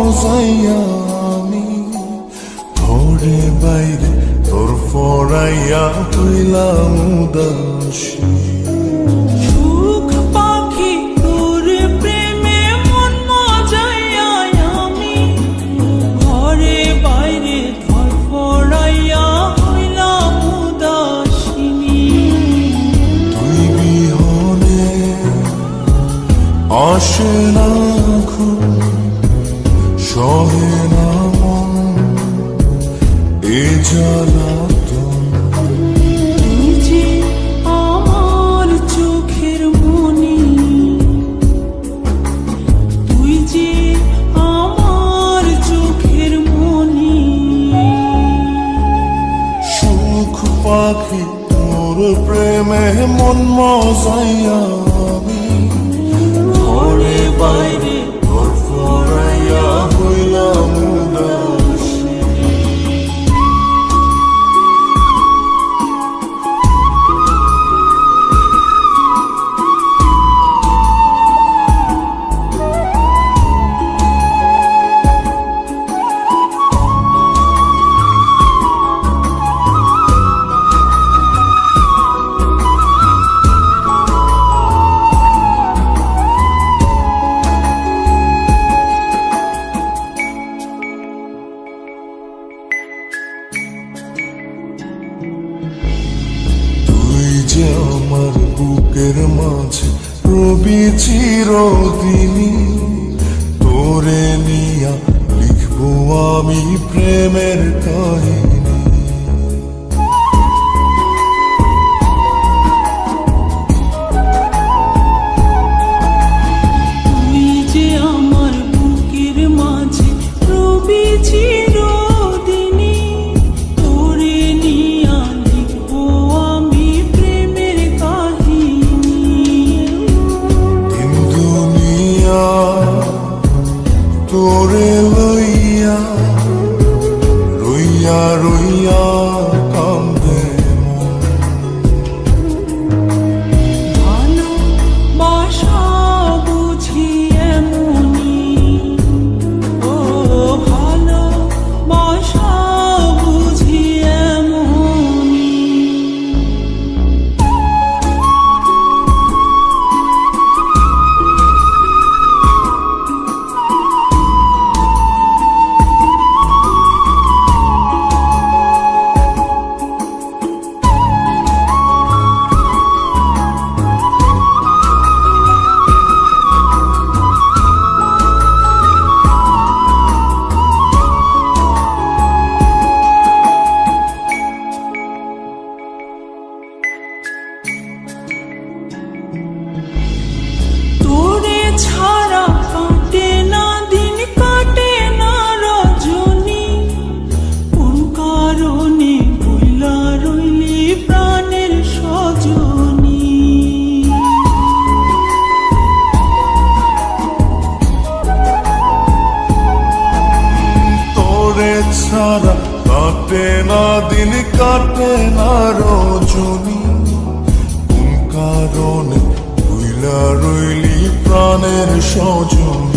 মজাইয়া আমি ঘরে বাইরে তোর ফরাইয়া হইলাম উদাসী। সুখ পাখি তোর প্রেমে মন মজাইয়া আমি ঘরে বাইরে ধরফরাইয়া হইলাম উদাসিনী। তুই বিহনে আসে না ঘুম, সহে না মন এ জ্বালাতন। তুই যে আমার চোখের মনি, তুই যে আমার চোখের মনি। সুখ পাখি তোর প্রেমে মন মজাইয়া আমি ঘরে বাইরে তোর ফরাইয়া হইলাম উদাসী। যে আমার বুকের মাঝে রবি চিরদিনই, তোরে নিয়া লিখবো আমি প্রেমের কাহিনী। তুই যে আমার বুকের মাঝে রবি চিরদিনই, তোরে নিয়া লিখবো আমি প্রেমের কাহিনী। দিন দুনিয়া তোরে লইয়া রইয়া রইয়া কান্দে মন। ভালোবাসা বুঝি এমনি, ও ভালোবাসা বুঝি এমনি। তোরে ছাড়া কাটে না দিন, কাটে না রজনী। কোন কারণে ভুলা রইলি প্রাণের সজনী। তোরে ছাড়া কাটে না দিন, কাটে না রজনী। কোন কারণে ভুইলা রইলি প্রাণের সজনী।